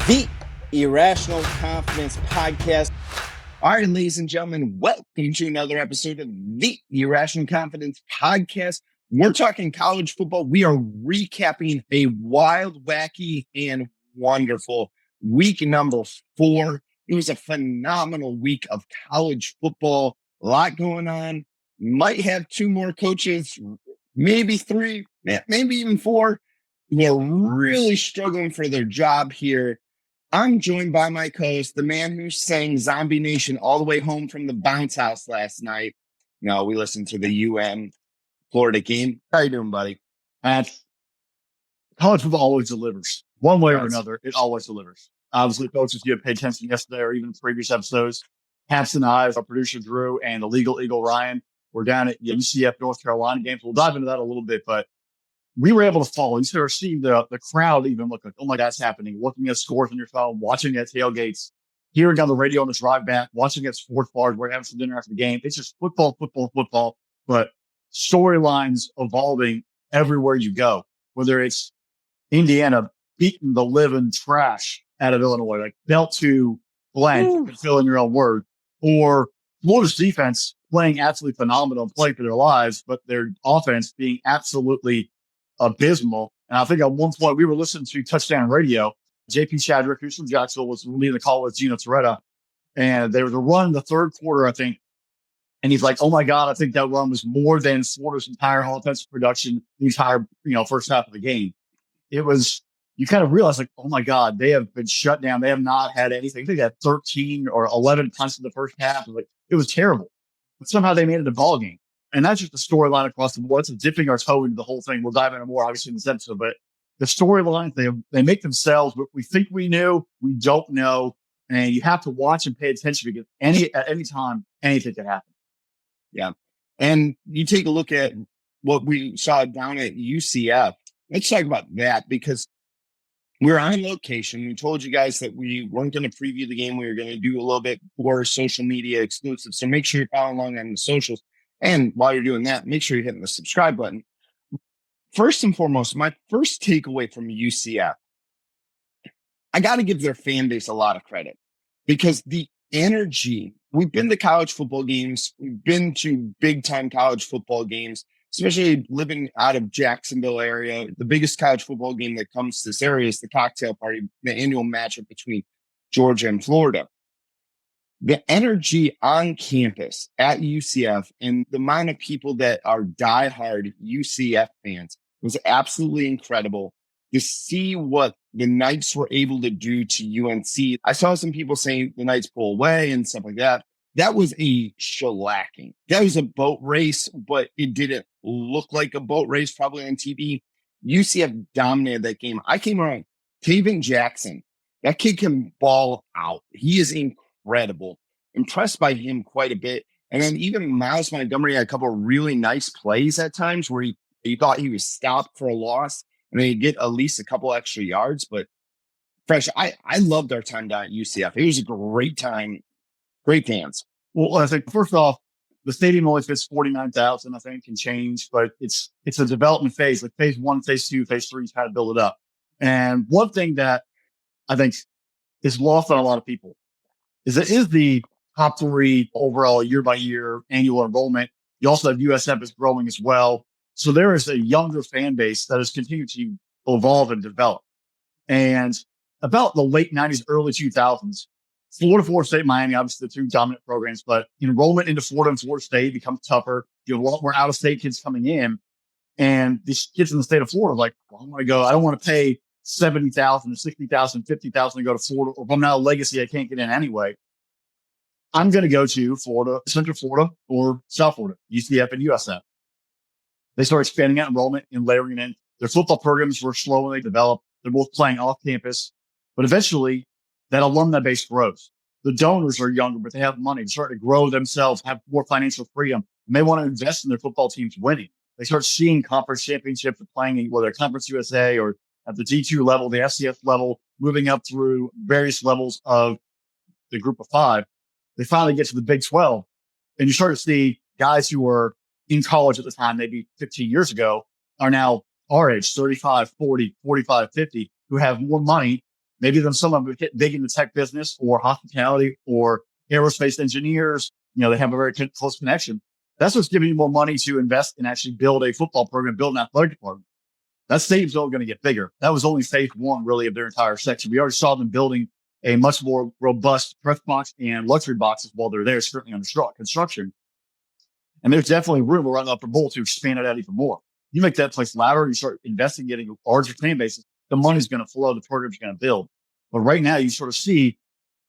The Irrational Confidence Podcast. All right, ladies and gentlemen, welcome to another episode of the Irrational Confidence Podcast. We're talking college football. We are recapping a wild, wacky, and wonderful week number 4. It was a phenomenal week of college football. A lot going on. Might have 2 more coaches, maybe 3, maybe even 4. They're really struggling for their job here. I'm joined by my co-host, the man who sang Zombie Nation all the way home from the bounce house last night. No, we listened to the Florida game. How you doing, buddy? And college football always delivers. One way or another, it always delivers. Obviously, folks, if you have paid attention yesterday or even previous episodes, Haps and I, our producer Drew, and the legal Eagle Ryan, were down at UCF North Carolina games. We'll dive into that a little bit, but we were able to follow. You sort of see the crowd even look like, oh my God, that's happening. Looking at scores on your phone, watching at tailgates, hearing on the radio on the drive back, watching at sports bars, we're having some dinner after the game. It's just football, but storylines evolving everywhere you go, whether it's Indiana beating the living trash out of Illinois, like belt to blank, you can fill in your own word, or Florida's defense playing absolutely phenomenal and playing for their lives, but their offense being absolutely abysmal. And I think at one point we were listening to Touchdown Radio. JP Chadrick, who's from Jacksonville, was leading the call with Gino Torretta. And there was a run in the third quarter, I think. And he's like, oh my God, I think that run was more than Florida's entire offensive production, the entire, first half of the game. It was, you kind of realize like, oh my God, they have been shut down. They have not had anything. I think they had 13 or 11 punts in the first half. It was terrible. But somehow they made it a ball game. And that's just the storyline across the board. It's dipping our toe into the whole thing. We'll dive into more, obviously, in this episode. But the storylines, they make themselves what we think we knew, we don't know. And you have to watch and pay attention because at any time, anything can happen. Yeah. And you take a look at what we saw down at UCF. Let's talk about that because we're on location. We told you guys that we weren't going to preview the game. We were going to do a little bit more social media exclusive. So make sure you're following along on the socials. And while you're doing that, make sure you're hitting the subscribe button. First and foremost, my first takeaway from UCF, I got to give their fan base a lot of credit because the energy, we've been to college football games. We've been to big time college football games, especially living out of Jacksonville area. The biggest college football game that comes to this area is the cocktail party, the annual matchup between Georgia and Florida. The energy on campus at UCF and the amount of people that are diehard UCF fans was absolutely incredible. To see what the Knights were able to do to UNC. I saw some people saying the Knights pull away and stuff like that. That was a shellacking. That was a boat race, but it didn't look like a boat race probably on TV. UCF dominated that game. I came around. Taven Jackson, that kid can ball out. He is incredible. Impressed by him quite a bit. And then even Miles Montgomery had a couple of really nice plays at times where he thought he was stopped for a loss and then he'd get at least a couple extra yards. But Fresh, I loved our time down at UCF. It was a great time. Great fans. Well, I think first off, the stadium only fits 49,000, I think, can change, but it's a development phase, like phase 1, phase 2, phase 3 is how to build it up. And one thing that I think is lost on a lot of people is the top 3 overall year by year annual enrollment. You also have USF is growing as well. So there is a younger fan base that has continued to evolve and develop. And about the late 90s, early 2000s, Florida State, Miami, obviously the 2 dominant programs, but enrollment into Florida and Florida State becomes tougher. You have a lot more out-of-state kids coming in. And these kids in the state of Florida are like, well, I want to go. I don't want to pay $70,000 to $60,000, $50,000 to go to Florida. Or if I'm not a legacy, I can't get in anyway. I'm going to go to Florida, Central Florida, or South Florida, UCF and USF. They start expanding out enrollment and layering in. Their football programs were slow when they developed. They're both playing off campus. But eventually, that alumni base grows. The donors are younger, but they have money. They start to grow themselves, have more financial freedom, and they want to invest in their football teams winning. They start seeing conference championships and playing, whether Conference USA or at the D2 level, the FCS level, moving up through various levels of the group of 5. They finally get to the Big 12, and you start to see guys who were in college at the time, maybe 15 years ago, are now our age, 35, 40, 45, 50, who have more money Maybe then some of them hit big in the tech business or hospitality or aerospace engineers. They have a very close connection. That's what's giving you more money to invest and actually build a football program, build an athletic department. That stadium's only going to get bigger. That was only phase one, really, of their entire section. We already saw them building a much more robust press box and luxury boxes while they're there, certainly under construction. And there's definitely room around the upper bowl to expand it out even more. You make that place louder, you start investing, getting larger fan bases, the money's going to flow, the program's going to build. But right now, you sort of see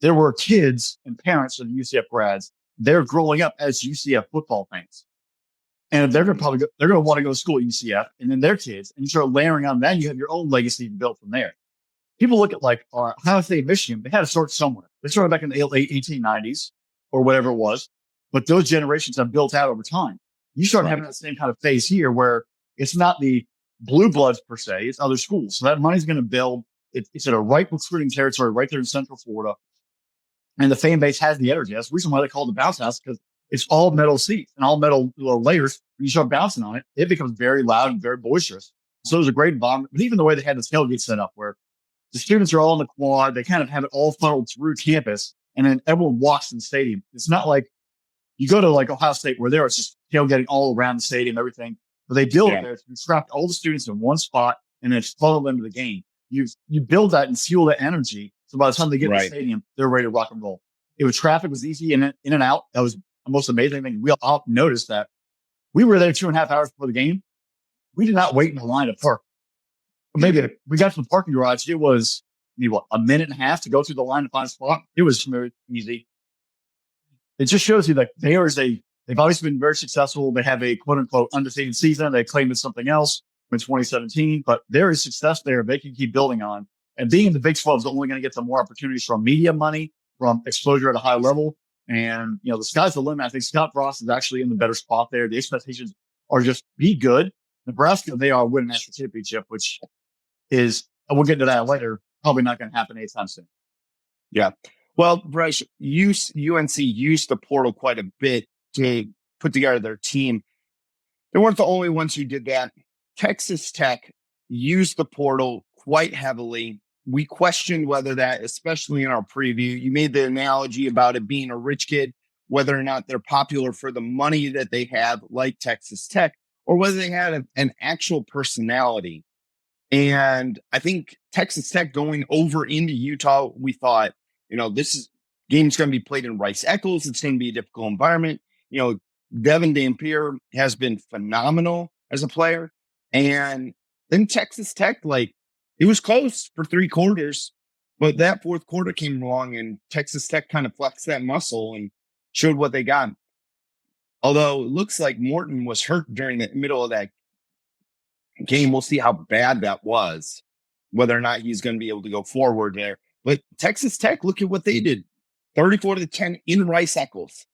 there were kids and parents of UCF grads. They're growing up as UCF football fans. And they're going to want to go to school at UCF, and then their kids, and you start layering on that, you have your own legacy built from there. People look at like Ohio State, Michigan. They had to start somewhere. They started back in the late 1890s or whatever it was, but those generations have built out over time. You start having that same kind of phase here where it's not the blue bloods per se, it's other schools. So that money's going to build. It's at a ripe recruiting territory right there in Central Florida. And the fan base has the energy. That's the reason why they call it the bounce house, because it's all metal seats and all metal layers. When you start bouncing on it, it becomes very loud and very boisterous. So there's a great environment. But even the way they had the tailgate set up, where the students are all in the quad, they kind of have it all funneled through campus, and then everyone walks in the stadium. It's not like you go to like Ohio State where it's just tailgating all around the stadium, everything. But they build it there to trap all the students in one spot and then funnel them to the game. You build that and fuel that energy. So by the time they get to the stadium, they're ready to rock and roll. Traffic was easy in and out. That was the most amazing thing. We all noticed that. We were there 2.5 hours before the game. We did not wait in the line to park. Maybe we got to the parking garage. It was a minute and a half to go through the line to find a spot. It was smooth, easy. It just shows you that they've obviously been very successful. They have a quote unquote undefeated season. They claimed it's something else in 2017, but there is success there they can keep building on. And being in the Big 12 is only going to get them more opportunities from media money, from exposure at a high level. And, the sky's the limit. I think Scott Frost is actually in the better spot there. The expectations are just be good. Nebraska, they are winning national championship, which is, and we'll get into that later, probably not going to happen anytime soon. Yeah. Well, Bryce, UNC used the portal quite a bit to put together their team. They weren't the only ones who did that. Texas Tech used the portal quite heavily. We questioned whether that, especially in our preview, you made the analogy about it being a rich kid, whether or not they're popular for the money that they have, like Texas Tech, or whether they had an actual personality. And I think Texas Tech going over into Utah, we thought, this game's going to be played in Rice-Eccles. It's going to be a difficult environment. Devin Dampier has been phenomenal as a player. And then Texas Tech, it was close for 3 quarters, but that fourth quarter came along and Texas Tech kind of flexed that muscle and showed what they got. Although it looks like Morton was hurt during the middle of that game. We'll see how bad that was, whether or not he's going to be able to go forward there. But Texas Tech, look at what they did. 34-10 in Rice-Eccles.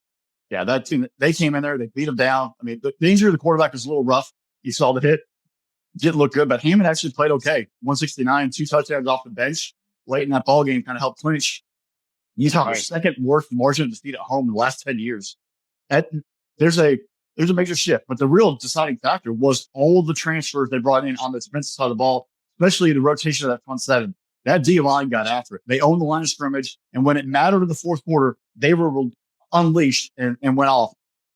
Yeah, that team, they came in there, they beat them down. I mean, the injury of the quarterback was a little rough. You saw the hit. Didn't look good, but Hammond actually played okay. 169, 2 touchdowns off the bench. Late in that ball game, kind of helped clinch Utah's second worst margin of defeat at home in the last 10 years. There's a major shift, but the real deciding factor was all the transfers they brought in on the defensive side of the ball, especially the rotation of that front seven. That D line got after it. They owned the line of scrimmage, and when it mattered in the fourth quarter, they were unleashed and went off.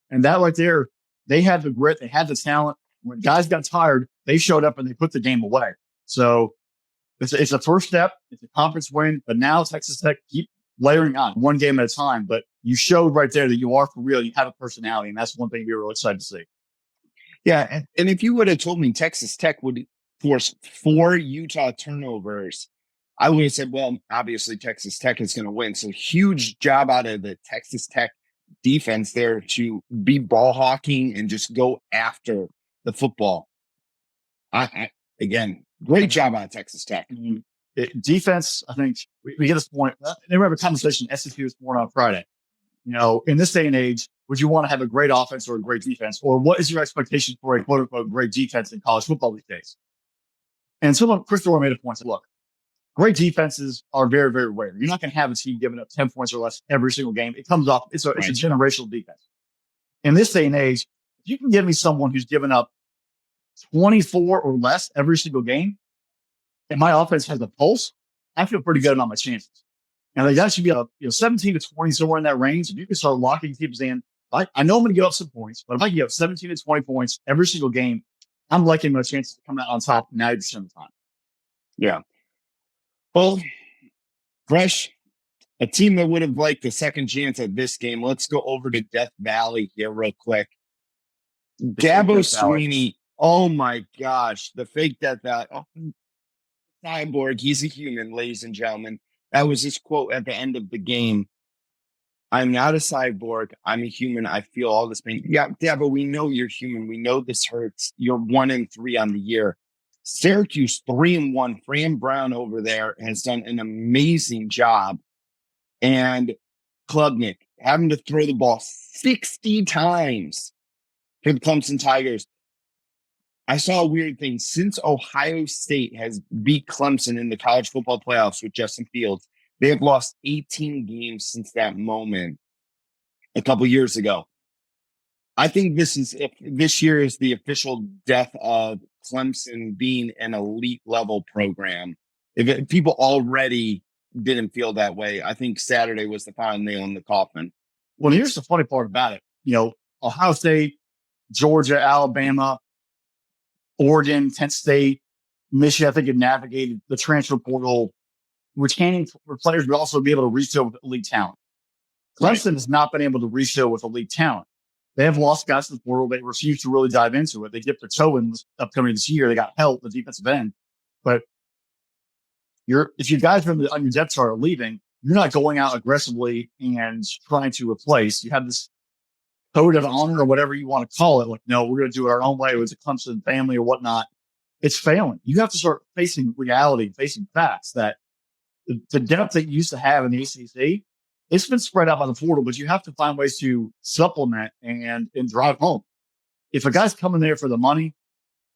And that right there, they had the grit, they had the talent. When guys got tired, they showed up and they put the game away. So it's a first step. It's a conference win, but now Texas Tech keep layering on one game at a time. But you showed right there that you are for real. You have a personality, and that's one thing we were really excited to see. Yeah, and if you would have told me Texas Tech would force 4 Utah turnovers, I would have said, well, obviously Texas Tech is going to win. So huge job out of the Texas Tech defense there to be ball hawking and just go after the football. Again, great job out of Texas Tech. Defense, I think we get this point. They have a conversation SEC this morning on Friday. In this day and age, would you want to have a great offense or a great defense? Or what is your expectation for a quote unquote great defense in college football these days? And Chris Dorr made a point. Said, look, great defenses are very, very rare. You're not going to have a team giving up 10 points or less every single game. It comes off, it's a generational defense. In this day and age, if you can give me someone who's given up 24 or less every single game, and my offense has a pulse, I feel pretty good about my chances. And like that should be 17 to 20, somewhere in that range. If you can start locking teams in, I know I'm going to give up some points, but if I can give up 17 to 20 points every single game, I'm liking my chances to come out on top 90% of the time. Yeah. Well, Fresh, a team that would have liked a second chance at this game. Let's go over to Death Valley here real quick. Dabo Sweeney. Oh my gosh. The fake Death Valley. Oh, Cyborg. He's a human, ladies and gentlemen. That was his quote at the end of the game. I'm not a cyborg. I'm a human. I feel all this pain. Yeah, Dabo, we know you're human. We know this hurts. You're 1-3 on the year. Syracuse 3-1. Fran Brown over there has done an amazing job. And Klubnik having to throw the ball 60 times for the Clemson Tigers. I saw a weird thing. Since Ohio State has beat Clemson in the college football playoffs with Justin Fields, they have lost 18 games since that moment a couple years ago. I think this year is the official death of Clemson being an elite level program. If people already didn't feel that way, I think Saturday was the final nail in the coffin. Well, here's the funny part about it. Ohio State, Georgia, Alabama, Oregon, Penn State, Michigan, I think have navigated the transfer portal, retaining for players, but also be able to refill with elite talent. Clemson has not been able to refill with elite talent. They have lost guys in the portal. They refuse to really dive into it. They dipped their toe in this upcoming this year. They got help, the defensive end. But if you guys on your depth chart are leaving, you're not going out aggressively and trying to replace. You have this code of honor or whatever you want to call it. Like, no, we're going to do it our own way with the Clemson family or whatnot. It's failing. You have to start facing reality, facing facts that the depth that you used to have in the ACC, it's been spread out by the portal, but you have to find ways to supplement and drive home. If a guy's coming there for the money,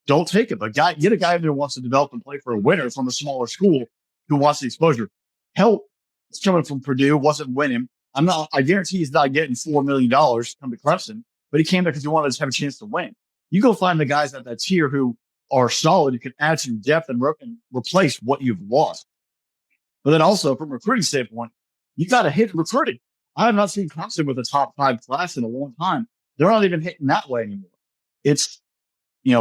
don't take it. But get a guy who wants to develop and play for a winner from a smaller school who wants the exposure. Hell, it's coming from Purdue, wasn't winning. I guarantee he's not getting $4 million to come to Clemson, but he came there because he wanted to have a chance to win. You go find the guys at that tier who are solid, you can add some depth and replace what you've lost. But then also from a recruiting standpoint, you got to hit recruiting. I have not seen Clemson with a top 5 class in a long time. They're not even hitting that way anymore. It's, they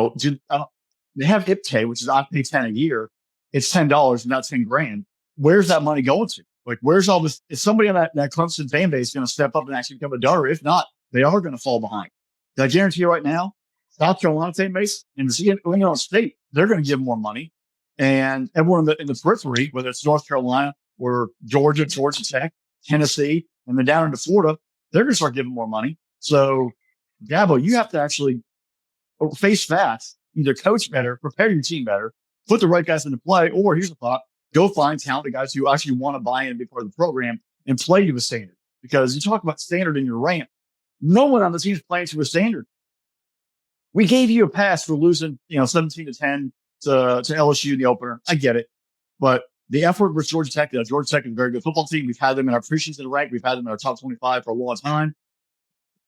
have IPK, which is I pay $10 a year. It's $10 and not $10,000. Where's that money going to? Like, where's all this? Is somebody on that Clemson fan base going to step up and actually become a donor? If not, they are going to fall behind. I guarantee you right now, South Carolina fan base and the State, they're going to give more money. And everyone in the periphery, whether it's North Carolina or Georgia Tech, Tennessee, and then down into Florida, they're going to start giving more money. So, Dabo, you have to actually face facts, either coach better, prepare your team better, put the right guys into play, or here's the thought, go find talented guys who actually want to buy in and be part of the program and play to a standard. Because you talk about standard in your rant, no one on the team is playing to a standard. We gave you a pass for losing, 17 to 10 to LSU in the opener. I get it. But the effort with Georgia Tech is a very good football team. We've had them in our preseason rank. We've had them in our top 25 for a long time.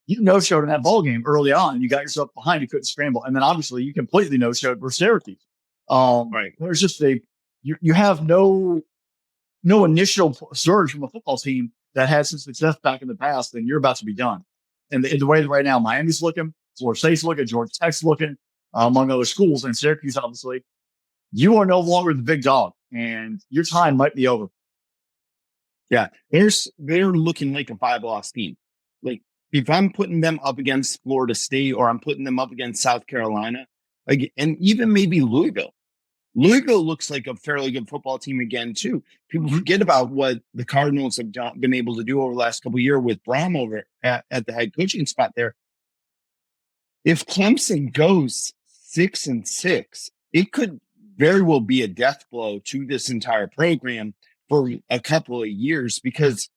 You no-showed in that ball game early on, and you got yourself behind. You couldn't scramble. And then obviously you completely no-showed for Syracuse. Right. There's just you have no initial surge from a football team that had some success back in the past, then you're about to be done. And the way right now, Miami's looking, Florida State's looking, Georgia Tech's looking, among other schools, and Syracuse, obviously, you are no longer the big dog, and your time might be over. Yeah, they're looking like a 5-loss team. Like, if I'm putting them up against Florida State or I'm putting them up against South Carolina, and even maybe Louisville. Louisville looks like a fairly good football team again, too. People forget about what the Cardinals have been able to do over the last couple of years with Brom over at the head coaching spot there. If Clemson goes 6-6, it could very well be a death blow to this entire program for a couple of years, because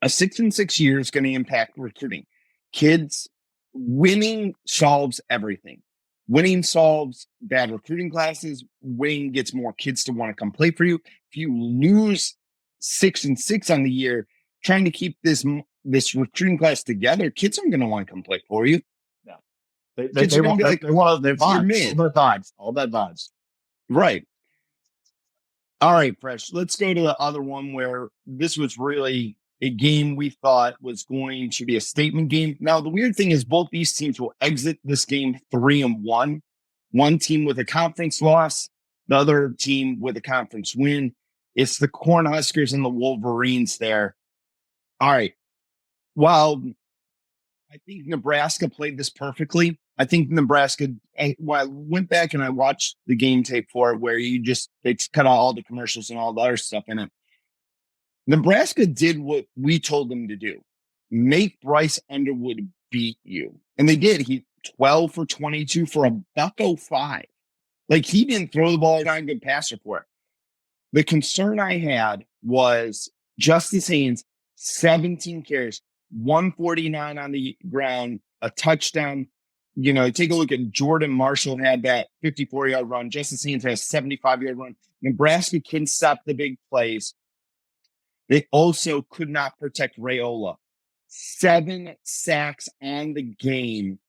a 6-6 year is going to impact recruiting. Kids, winning solves everything. Winning solves bad recruiting classes. Winning gets more kids to want to come play for you. If you lose 6-6 on the year, trying to keep this recruiting class together, kids aren't going to want to come play for you. No, they want their vibes, all that vibes. Right. All right, Fresh. Let's go to the other one where this was really a game we thought was going to be a statement game. Now, the weird thing is both these teams will exit this game 3-1. One team with a conference loss, the other team with a conference win. It's the Cornhuskers and the Wolverines there. All right. While I think Nebraska played this perfectly, I think Nebraska, when I went back and I watched the game tape for it, where they cut out all the commercials and all the other stuff in it. Nebraska did what we told them to do. Make Bryce Underwood beat you. And they did. He 12 for 22 for a $105. Like, he didn't throw the ball, not a good passer for it. The concern I had was Justice Haynes, 17 carries, 149 on the ground, a touchdown. You know, take a look at Jordan Marshall had that 54-yard run. Justice Haynes has a 75-yard run. Nebraska can stop the big plays. They also could not protect Raiola. 7 sacks on the game.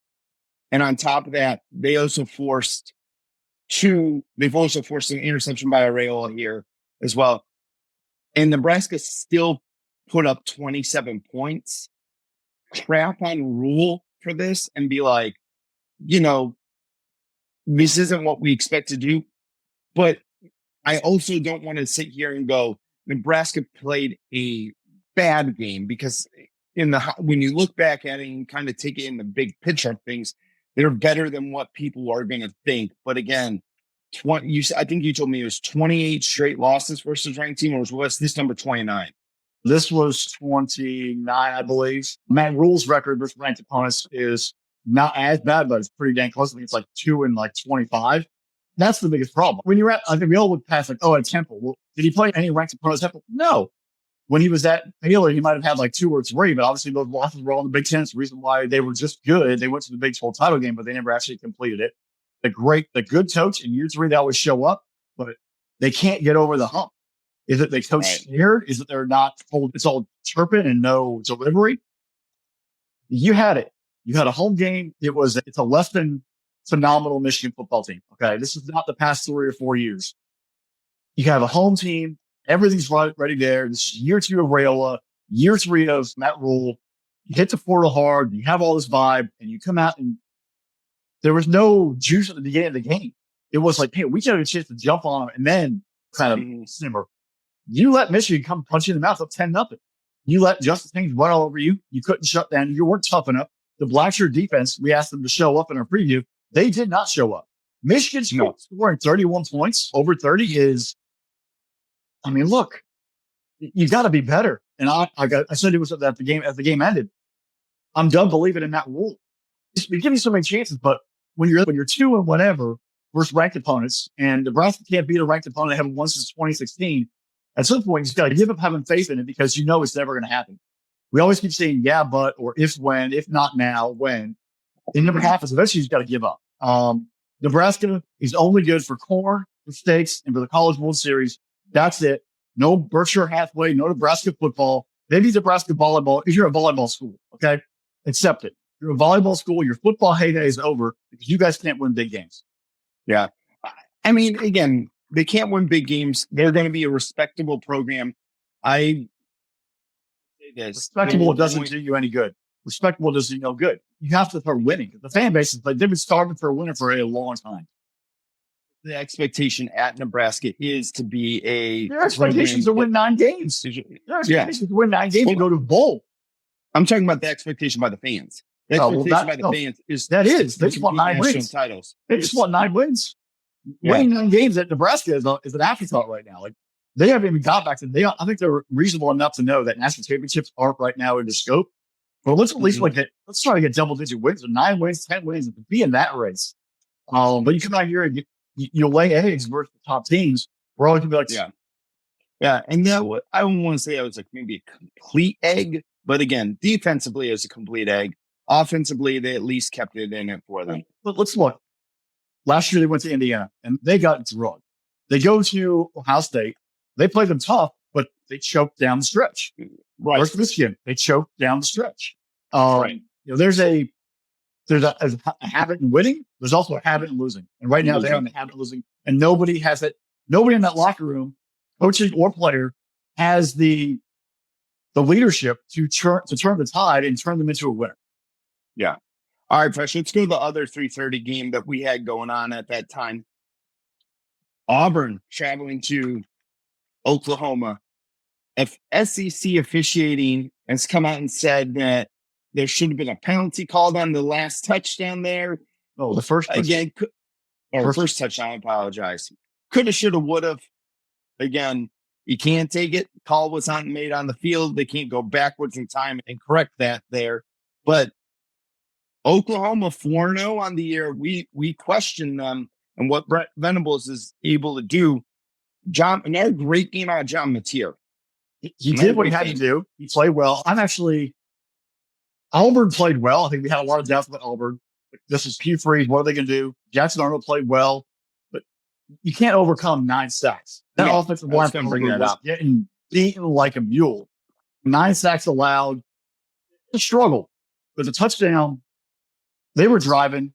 And on top of that, they've also forced an interception by Raiola here as well. And Nebraska still put up 27 points. Crap on Rule for this and be like, you know, this isn't what we expect to do. But I also don't want to sit here and go, Nebraska played a bad game, because when you look back at it and kind of take it in the big picture of things, they're better than what people are going to think. But again, I think you told me it was 28 straight losses versus ranked team, or was this number 29? This was 29, I believe. Matt Rule's record versus ranked opponents is not as bad, but it's pretty dang close. I think it's like 2-25. That's the biggest problem. When you're I think we all look past like, at Temple. Well, did he play any ranked opponents at Temple? No. When he was at Baylor, he might have had like 2 or 3, but obviously those losses were all in the Big Ten. It's the reason why they were just good. They went to the Big 12 title game, but they never actually completed it. The good coach in year 3, they always show up, but they can't get over the hump. Is it they coach scared? Is it they're not told? It's all chirping and no delivery? You had it. You had a home game. It's a less than phenomenal Michigan football team. Okay. This is not the past 3 or 4 years. You have a home team. Everything's ready there. This is year 2 of Raiola, year 3 of Matt Rule. You hit the portal hard. You have all this vibe, and you come out and there was no juice at the beginning of the game. It was like, hey, we got a chance to jump on them and then kind of simmer. You let Michigan come punch you in the mouth up 10-0. You let Justice Haynes run all over you. You couldn't shut down. You weren't tough enough. The Blackshirt defense, we asked them to show up in our preview. They did not show up. Michigan scoring 31 points over 30 is, I mean, look, you got to be better. And I said it was at the game, as the game ended. I'm done believing in that rule. We give you so many chances, but when you're 2 and whatever versus ranked opponents, and Nebraska can't beat a ranked opponent they haven't won since 2016. At some point, you just got to give up having faith in it, because you know it's never going to happen. We always keep saying, yeah, but, or if not now, when. It never happens. Eventually, you just got to give up. Nebraska is only good for corn, for stakes, and for the College World Series. That's it. No Berkshire Hathaway, no Nebraska football. Maybe Nebraska volleyball, if you're a volleyball school, okay? Accept it. You're a volleyball school. Your football heyday is over because you guys can't win big games. Yeah. I mean, again, they can't win big games. They're going to be a respectable program. I say this. Respectable doesn't do you any good. Respectable doesn't do you no good. You have to start winning. The fan base is like, they've been starving for a winner for a long time. The expectation at Nebraska is to be their expectations to win 9 games. Their expectations to win 9 games and go to a bowl. I'm talking about the expectation by the fans. The expectation by the fans is they just want 9 wins. Titles. They just want 9 wins. Winning 9 games at Nebraska is an afterthought right now. Like, they haven't even got back to. I think they're reasonable enough to know that national championships aren't right now in the scope. But let's at least let's try to get double-digit wins, or 9 wins, 10 wins, and be in that race. But you come out here and you lay eggs versus the top teams. We're always gonna be like, yeah. And that I don't want to say I was like maybe a complete egg, but again, defensively it was a complete egg. Offensively, they at least kept it in it for them. But let's look. Last year they went to Indiana and they got drugged. They go to Ohio State. They played them tough, but they choked down the stretch. Right. Versus Michigan, they choked down the stretch. Right. You know, there's a habit in winning. There's also a habit in losing. And right now they're on the habit of losing. And nobody has it. Nobody in that locker room coaching or player has the leadership to turn the tide and turn them into a winner. Yeah. All right, Fresh. Let's go to the other 3:30 game that we had going on at that time. Auburn traveling to Oklahoma. If SEC officiating has come out and said that there should have been a penalty called on the last touchdown there. Oh, the first again, first touchdown. I apologize. Coulda, shoulda, woulda. Again, you can't take it. Call was not made on the field. They can't go backwards in time and correct that there. But Oklahoma 4-0 on the year. We question them and what Brett Venables is able to do. Another great game out of John Mateer. He did what he had to do. He played well. Auburn played well. I think we had a lot of depth with Auburn. This is Hugh Freeze. What are they going to do? Jackson Arnold played well, but you can't overcome 9 sacks. That offensive line was getting beaten like a mule. 9 sacks allowed. It's a struggle. But the touchdown, they were driving.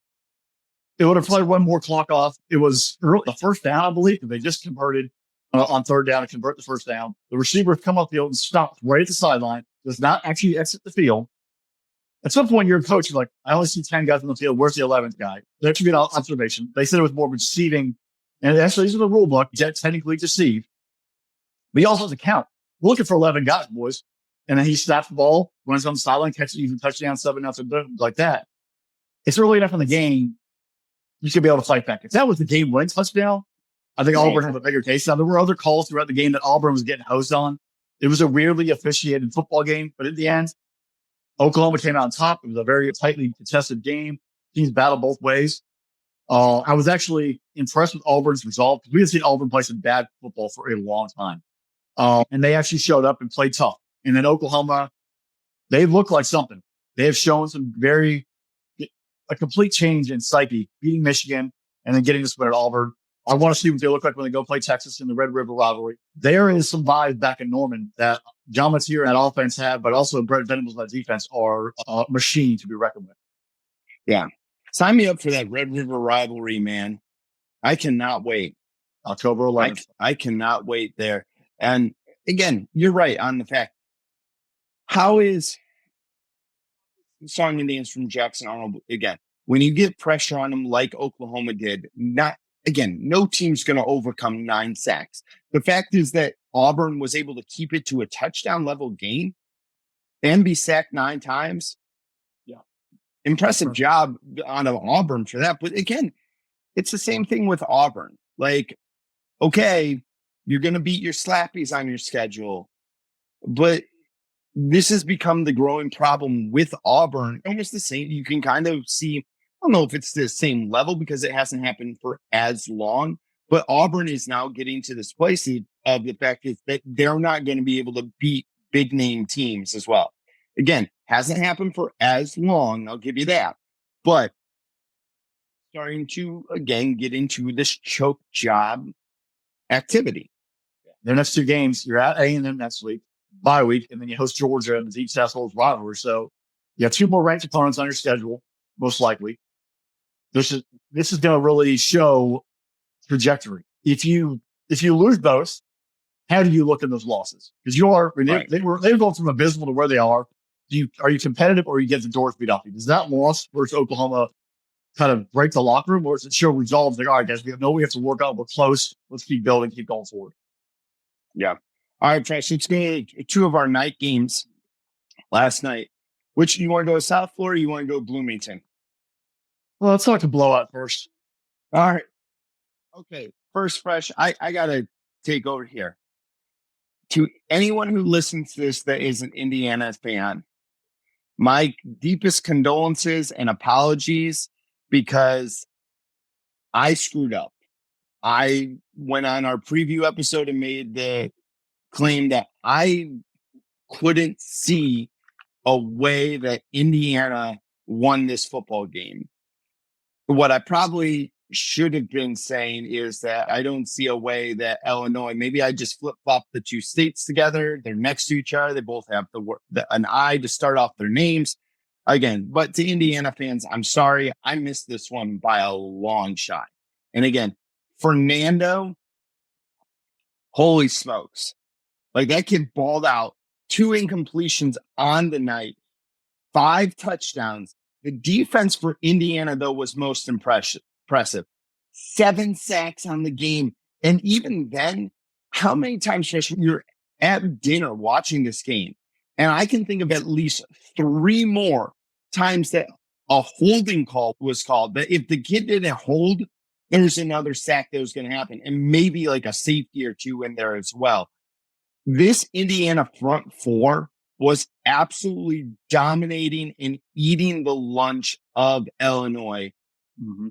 It would have played one more clock off. It was the first down, I believe, because they just converted on third down to convert the first down. The receiver come up the field and stopped right at the sideline, does not actually exit the field. At some point, you're a coach, you're like, I only see 10 guys on the field. Where's the 11th guy? That should be an observation. They said it was more deceiving. And actually, these are the rule book. That's technically deceived. But he also has a count. We're looking for 11 guys, boys. And then he snaps the ball, runs on the sideline, catches even touchdown, 7-0, like that. It's early enough in the game. You should be able to fight back. If that was the game-winning touchdown, I think Auburn had a bigger case. Now, there were other calls throughout the game that Auburn was getting hosed on. It was a weirdly officiated football game, but in the end, Oklahoma came out on top. It was a very tightly contested game. Teams battled both ways. I was actually impressed with Auburn's resolve because we had seen Auburn play some bad football for a long time. And they actually showed up and played tough. And then Oklahoma, they look like something. They have shown a complete change in psyche, beating Michigan and then getting this win at Auburn. I want to see what they look like when they go play Texas in the Red River rivalry. There is some vibes back in Norman that John Mateer and that offense have, but also Brett Venables and that defense are a machine to be reckoned with. Yeah. Sign me up for that Red River rivalry, man. I cannot wait. October 11th. I cannot wait there. And again, you're right on the fact. How is song and dance from Jackson Arnold again? When you get pressure on them like Oklahoma did, no team's going to overcome 9 sacks. The fact is that Auburn was able to keep it to a touchdown level game and be sacked 9 times. Yeah. Impressive job on Auburn for that. But again, it's the same thing with Auburn. Like, okay, you're going to beat your slappies on your schedule, but this has become the growing problem with Auburn. Almost the same. You can kind of see, I don't know if it's the same level because it hasn't happened for as long, but Auburn is now getting to this place of the fact that they're not going to be able to beat big name teams as well. Again, hasn't happened for as long. I'll give you that, but starting to again get into this choke job activity. Their next 2 games, you're at A&M next week, bye week, and then you host Georgia in the Deep South Bowl's rivalry. So you have 2 more ranked opponents on your schedule, most likely. This is going to really show trajectory. If you lose both, how do you look at those losses? Because they were going from abysmal to where they are. Are you competitive or you get the doors beat off you? Does that loss versus Oklahoma kind of break the locker room, or does it show resolve? Like, all right, guys, we have to work out. We're close. Let's keep building, keep going forward. Yeah. All right, Trash. Let's go to 2 of our night games last night. Which you want to go to South Florida or you want to go Bloomington? Well, let's talk to blowout first. All right. Okay. First, Fresh, I got to take over here. To anyone who listens to this that is an Indiana fan, my deepest condolences and apologies because I screwed up. I went on our preview episode and made the claim that I couldn't see a way that Indiana won this football game. What I probably should have been saying is that I don't see a way that Illinois, maybe I just flip-flop the 2 states together. They're next to each other. They both have an I to start off their names. Again, but to Indiana fans, I'm sorry. I missed this one by a long shot. And again, Fernando, Holy smokes. Like that kid balled out, 2 incompletions on the night, 5 touchdowns. The defense for Indiana, though, was most impressive. 7 sacks on the game. And even then, how many times, Trish, you're at dinner watching this game? And I can think of at least 3 more times that a holding call was called. That if the kid didn't hold, there's another sack that was going to happen. And maybe like a safety or 2 in there as well. This Indiana front 4 was absolutely dominating and eating the lunch of Illinois. Mm-hmm.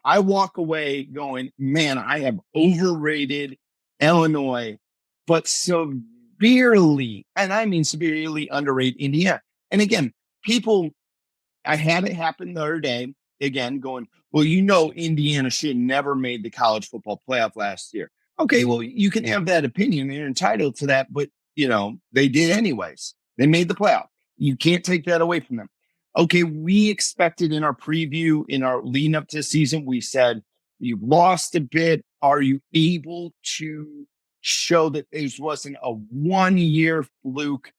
I walk away going, man, I have overrated Illinois, but severely, and I mean severely underrated Indiana. And again, I had it happen the other day, again, going, well, Indiana should never made the college football playoff last year. Okay, well, you can have that opinion. You're entitled to that, but they did anyways. They made the playoff. You can't take that away from them. Okay, we expected in our preview, in our leading up to the season, we said, you've lost a bit. Are you able to show that this wasn't a 1-year fluke?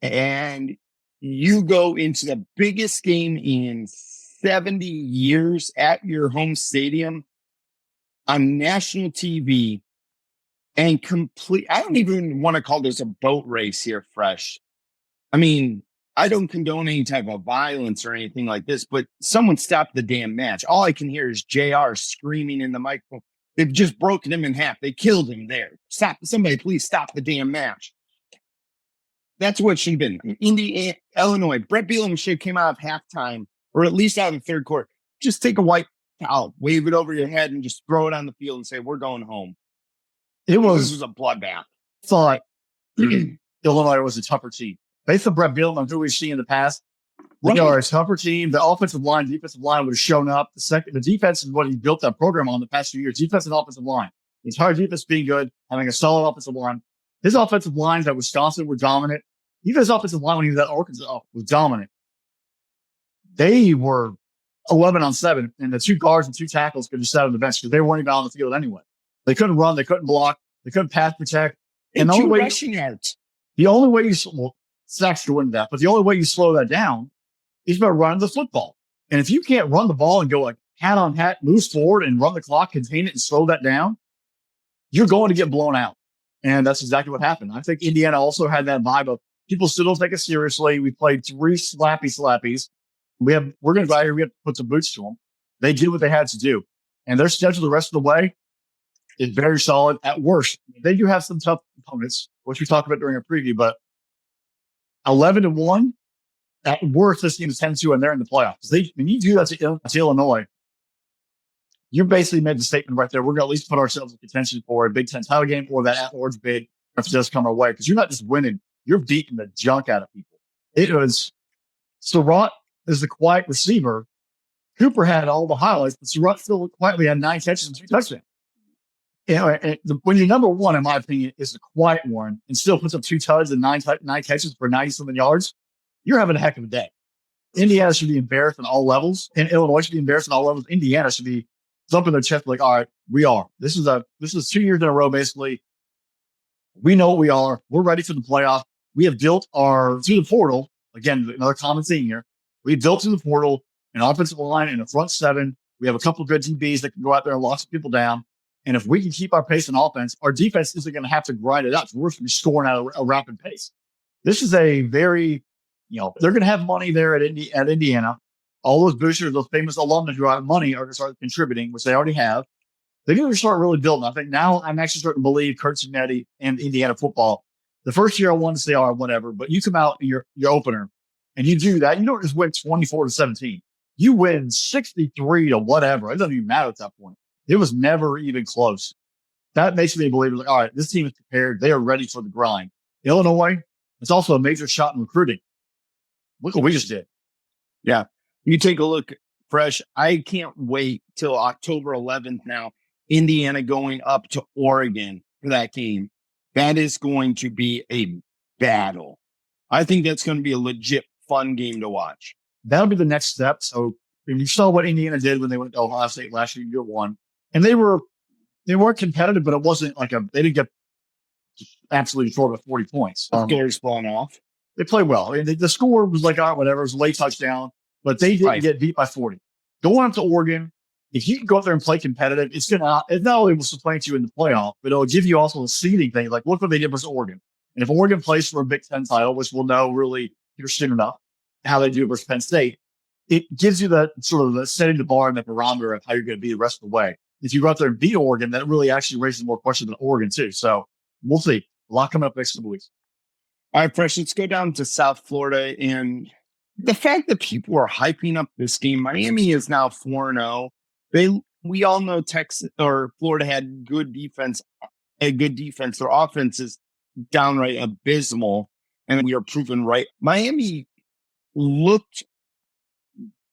And you go into the biggest game in 70 years at your home stadium on national TV and I don't even want to call this a boat race here, Fresh. I mean, I don't condone any type of violence or anything like this, but someone stopped the damn match. All I can hear is JR screaming in the microphone. They've just broken him in half. They killed him there. Somebody please stop the damn match. That's what it should have been. Illinois, Brett Bielema should have came out of halftime, or at least out of the third quarter. Just take a white towel, wave it over your head, and just throw it on the field and say, we're going home. This was a bloodbath. Thought Illinois was a tougher team. Based on Brett Bielema, who we've seen in the past, they are a tougher team. The offensive line, defensive line would have shown up. The defense is what he built that program on the past few years. Defense and offensive line. The entire defense being good, having a solid offensive line. His offensive lines at Wisconsin were dominant. Even his offensive line when he was at Arkansas was dominant. They were 11 on 7, and the 2 guards and 2 tackles could just sat on the bench because they weren't even on the field anyway. They couldn't run, they couldn't block, they couldn't pass protect. And the 2 rushing yards. The only way sacks to win that, but the only way you slow that down is by running the football. And if you can't run the ball and go like hat on hat, move forward and run the clock, contain it and slow that down, you're going to get blown out. And that's exactly what happened. I think Indiana also had that vibe of people still don't take us seriously. We played 3 slappies. We're going to go out here. We have to put some boots to them. They did what they had to do. And their schedule the rest of the way is very solid at worst. They do have some tough opponents, which we talked about during our preview, but 11-1 at worst, this team is 10-2 and they're in the playoffs. When you do that to Illinois, you basically made the statement right there. We're going to at least put ourselves in contention for a Big Ten title game or that at-large bid if it does come our way. Because you're not just winning, you're beating the junk out of people. It was Surratt is the quiet receiver. Cooper had all the highlights, but Surratt still quietly had 9 catches and 2 touchdowns. When you're number 1, in my opinion, is the quiet one and still puts up 2 touchdowns and 9 catches for 90-something yards, you're having a heck of a day. Indiana should be embarrassed on all levels, and Illinois should be embarrassed on all levels. Indiana should be thumping their chest like, all right, we are. This is 2 years in a row, basically. We know what we are. We're ready for the playoff. We have built through the portal. Again, another common theme here. We built through the portal an offensive line and a front 7. We have a couple of good DBs that can go out there and lock some people down. And if we can keep our pace in offense, our defense isn't going to have to grind it out. So we're going to be scoring at a rapid pace. This is a very, they're going to have money there at Indiana. All those boosters, those famous alumni who have money are going to start contributing, which they already have. They're going to start really building. I think now I'm actually starting to believe Kurt Cignetti and Indiana football. The first year I wanted to say, all right, whatever, but you come out in your opener and you do that. You don't just win 24-17. You win 63 to whatever. It doesn't even matter at that point. It was never even close. That makes me believe, like, all right, this team is prepared. They are ready for the grind. Illinois, it's also a major shot in recruiting. Look what we just did. Yeah. You take a look, Fresh. I can't wait till October 11th now. Indiana going up to Oregon for that game. That is going to be a battle. I think that's going to be a legit fun game to watch. That'll be the next step. So if you saw what Indiana did when they went to Ohio State last year, year 1, and they were they weren't competitive, but it wasn't like they didn't get absolutely short of 40 points. Scares blown off. They played well. I mean, the score was like, whatever. It was a late touchdown, but they didn't get beat by 40. Going up to Oregon, if you can go up there and play competitive, it not only will supplant you in the playoff, but it'll give you also a seeding thing. Like, look what they did versus Oregon. And if Oregon plays for a Big Ten title, which we'll know really here soon enough, how they do versus Penn State, it gives you that sort of the setting the bar and the barometer of how you're going to be the rest of the way. If you go out there and beat Oregon, that really actually raises more questions than Oregon too. So we'll see. A lot coming up next couple weeks. All right, Fresh, let's go down to South Florida. And the fact that people are hyping up this game, Miami is now 4-0. We all know Texas or Florida had good defense. A good defense. Their offense is downright abysmal, and we are proven right. Miami looked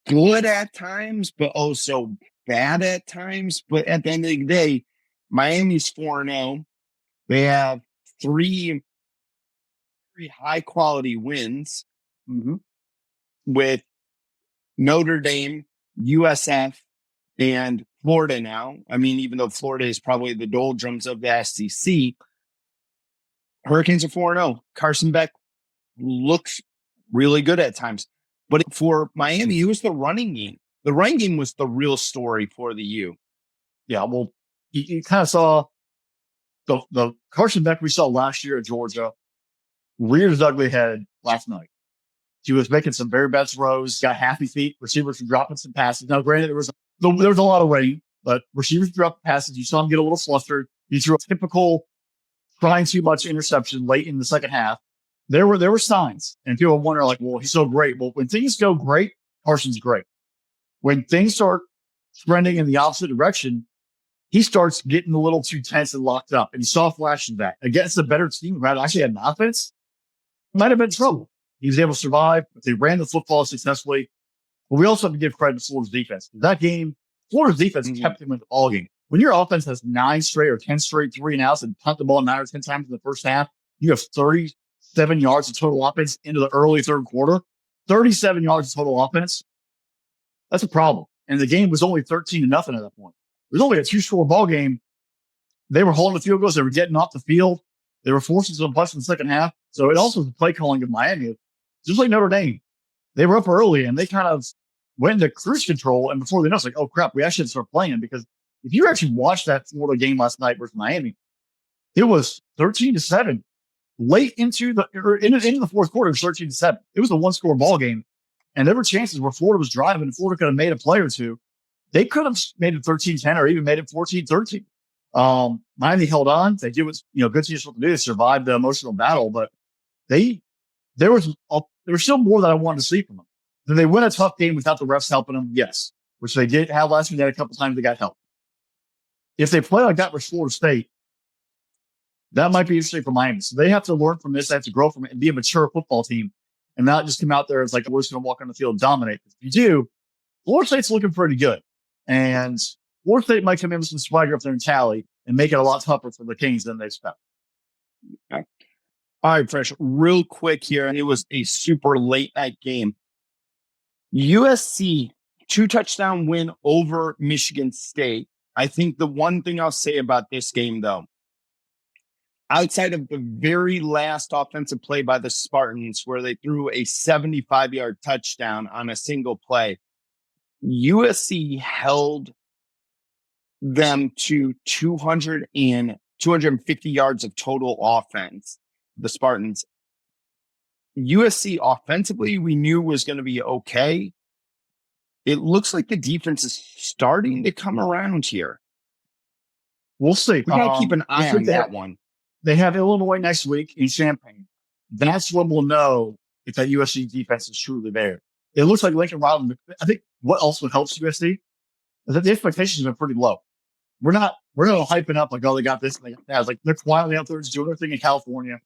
good at times, but also bad at times. But at the end of the day, Miami's 4-0. They have 3 very high quality wins with Notre Dame, USF, and Florida now. I mean, even though Florida is probably the doldrums of the SEC, Hurricanes are 4-0. Carson Beck looks really good at times. But for Miami, it was the running game. The running game was the real story for the U. Yeah, well, you kind of saw the Carson Beck we saw last year at Georgia reared his ugly head last night. He was making some very bad throws, got happy feet, receivers were dropping some passes. Now, granted, there was a lot of rain, but receivers dropped passes. You saw him get a little flustered. He threw a typical trying too much interception late in the second half. There were signs, and people wonder, like, well, he's so great. Well, when things go great, Carson's great. When things start trending in the opposite direction, he starts getting a little too tense and locked up. And you saw flashes of that against a better team who actually had an offense. Might have been trouble. He was able to survive, but they ran the football successfully. But we also have to give credit to Florida's defense. That game, Florida's defense kept them in the ball game. When your offense has 9 straight or 10 straight 3-and-outs and punt the ball 9 or 10 times in the first half, you have 37 yards of total offense into the early third quarter. 37 yards of total offense. That's a problem. And the game was only 13-0 at that point. It was only a 2-score ball game. They were holding the field goals. They were getting off the field. They were forcing some punts in the second half. So it also was the play calling of Miami. Just like Notre Dame. They were up early and they kind of went into cruise control. And before they know, it's like, oh crap, we actually had to start playing. Because if you actually watched that Florida game last night versus Miami, it was 13-7. Late into the fourth quarter, it was 13-7. It was a 1-score ball game. And there were chances where Florida was driving and Florida could have made a play or two. They could have made it 13-10 or even made it 14-13. Miami held on. They did what, good teams supposed to do. They survived the emotional battle, but there was still more that I wanted to see from them. Did they win a tough game without the refs helping them? Yes, which they did have last week. They had a couple times they got help. If they play like that with Florida State, that might be interesting for Miami. So they have to learn from this. They have to grow from it and be a mature football team and not just come out there as like, we're just going to walk on the field and dominate. If you do, Florida State's looking pretty good. And Florida State might come in with some swagger up there in Tally and make it a lot tougher for the Kings than they expect. Okay. All right, Fresh, real quick here. It was a super late night game. USC, 2-touchdown win over Michigan State. I think the one thing I'll say about this game, though, outside of the very last offensive play by the Spartans, where they threw a 75-yard touchdown on a single play, USC held them to 250 yards of total offense, the Spartans. USC offensively, we knew was going to be okay. It looks like the defense is starting to come around here. We'll see. We got to keep an eye on that one. They have Illinois next week in Champaign. That's when we'll know if that USC defense is truly there. It looks like Lincoln Riley. I think what also helps USC is that the expectations are pretty low. We're not hyping up like, oh, they got this and they got that. It's like they're quietly out there just doing their thing in California.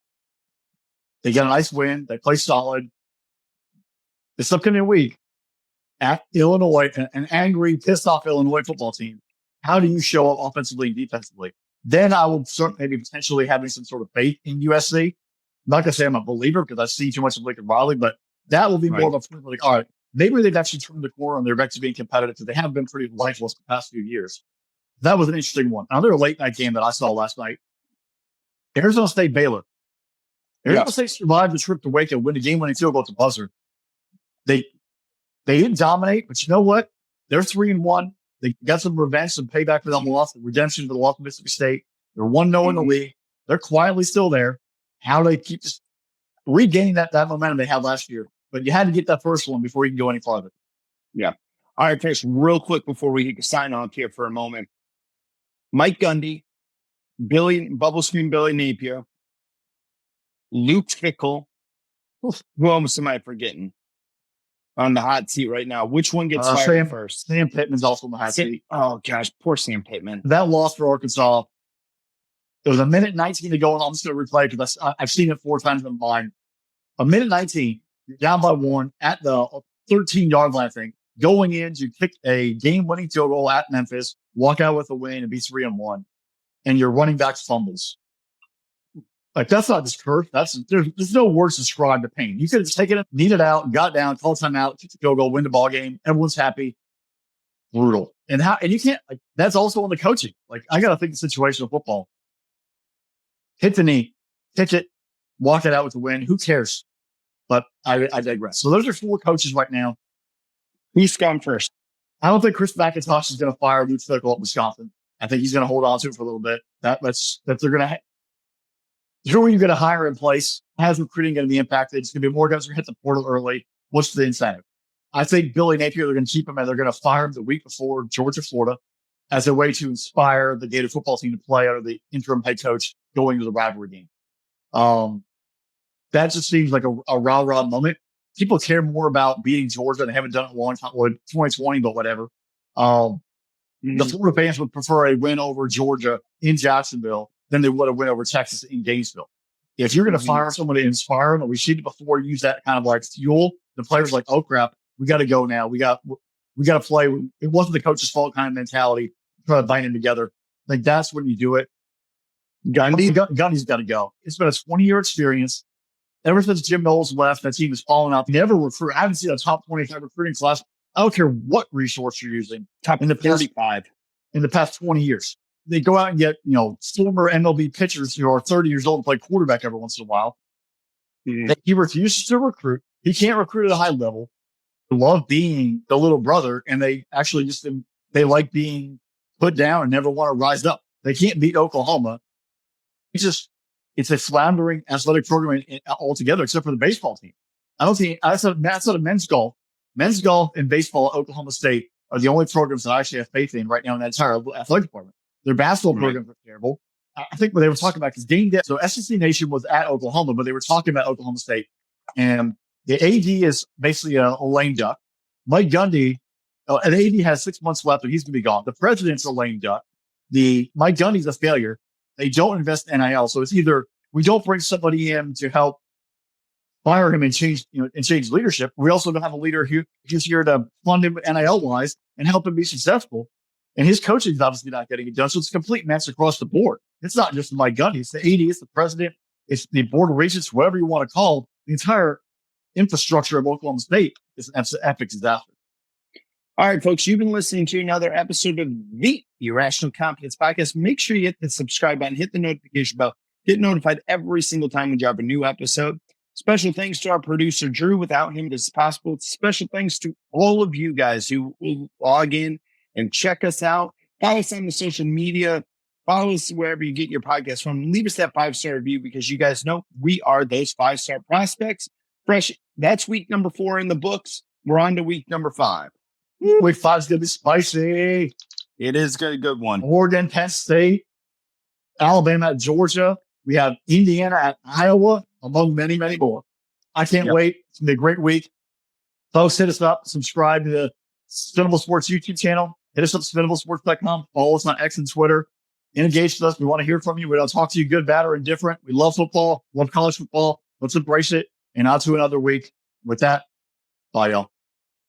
They get a nice win. They play solid. This upcoming week at Illinois, an angry, pissed off Illinois football team. How do you show up offensively and defensively? Then I will start maybe potentially having some sort of faith in USC. I'm not going to say I'm a believer because I see too much of Lincoln Riley, but that will be more of a like, all right, maybe they've actually turned the corner and they're back to being competitive because they have been pretty lifeless the past few years. That was an interesting one. Another late night game that I saw last night. Arizona State Baylor. Arizona State survived the trip to Waco, win the game-winning field goal at the buzzer. They didn't dominate, but you know what? They're 3-1. They got some revenge, some payback for them loss, redemption for the loss of Mississippi State. They're 1-0 in the league. They're quietly still there. How do they keep just regaining that momentum they had last year? But you had to get that first one before you can go any farther. Yeah. All right, Chris, real quick before we sign off here for a moment. Mike Gundy, Bubble Screen Billy Napier, Luke Fickle. Who else am I forgetting on the hot seat right now? Which one gets fired first? Sam Pittman's also on the hot seat. Oh, gosh, poor Sam Pittman. That loss for Arkansas, it was a minute 19 to go, and I'm just going to replay it because I've seen it 4 times in mine. A minute 19, you're down by 1 at the 13-yard line, I think. Going in to kick a game-winning field goal at Memphis, walk out with a win, and be 3-1. And your running back's fumbles. Like, that's not just curse. There's no words to describe the pain. You could have just taken it, kneed it out, got down, called timeout, kicked the field goal, win the ball game. Everyone's happy. Brutal. And you can't, like, that's also on the coaching. Like, I got to think the situation of football. Hit the knee, pitch it, walk it out with the win. Who cares? But I digress. So those are 4 coaches right now. Who's gone first? I don't think Chris McIntosh is going to fire Luke Fickle at Wisconsin. I think he's going to hold on to it for a little bit. That they're going to. Who are you going to hire in place? How's recruiting going to be impacted? It's going to be more guys who hit the portal early. What's the incentive? I think Billy Napier, they're going to keep him and they're going to fire him the week before Georgia, Florida, as a way to inspire the Gator football team to play under the interim head coach going to the rivalry game. That just seems like a rah-rah moment. People care more about beating Georgia. They haven't done it a long time. Well, 2020, but whatever. The Florida fans would prefer a win over Georgia in Jacksonville than they would a win over Texas in Gainesville. If you're going to fire someone to inspire them, and we've seen it before, use that kind of like fuel. The players like, oh crap, we got to go now. We got to play. It wasn't the coach's fault kind of mentality. Try to bind them together. Like that's when you do it. Gundy's got to go. It's been a 20-year experience. Ever since Jim Knowles left, that team has fallen out. Never recruit. I haven't seen a top 25 recruiting class. I don't care what resource you're using. Top in the 35 in the past 20 years. They go out and get, former MLB pitchers who are 30 years old and play quarterback every once in a while. He refuses to recruit. He can't recruit at a high level. They love being the little brother, and they actually they like being put down and never want to rise up. They can't beat Oklahoma. It's a floundering athletic program altogether, except for the baseball team. I don't think that's not a men's golf. Men's golf and baseball at Oklahoma State are the only programs that I actually have faith in right now in that entire athletic department. Their basketball programs are terrible. I think what they were talking about is game day. So SEC Nation was at Oklahoma, but they were talking about Oklahoma State. And the AD is basically a lame duck. Mike Gundy, an AD has 6 months left and he's going to be gone. The president's a lame duck. Mike Gundy's a failure. They don't invest in NIL. So it's either we don't bring somebody in to help fire him and change leadership. We also don't have a leader who's here to fund him NIL wise and help him be successful. And his coaching is obviously not getting it done. So it's a complete mess across the board. It's not just Mike Gundy. It's the AD, it's the president, it's the board of regents, whoever you want to call. The entire infrastructure of Oklahoma State is an epic disaster. All right, folks, you've been listening to another episode of the Irrational Confidence Podcast. Make sure you hit the subscribe button, hit the notification bell, get notified every single time we drop a new episode. Special thanks to our producer, Drew. Without him, this is possible. Special thanks to all of you guys who will log in and check us out. Follow us on the social media. Follow us wherever you get your podcast from. Leave us that 5-star review because you guys know we are those 5-star prospects. Fresh. That's week number 4 in the books. We're on to week number 5. Week 5 is going to be spicy. It is a good one. Oregon, Penn State, Alabama at Georgia. We have Indiana at Iowa, among many, many more. I can't wait. It's going to be a great week. Folks, hit us up. Subscribe to the Spinable Sports YouTube channel. Hit us up at spinablesports.com. Follow us on X and Twitter. Engage with us. We want to hear from you. We don't talk to you good, bad, or indifferent. We love football. Love college football. Let's embrace it. And on to another week. With that, bye, y'all.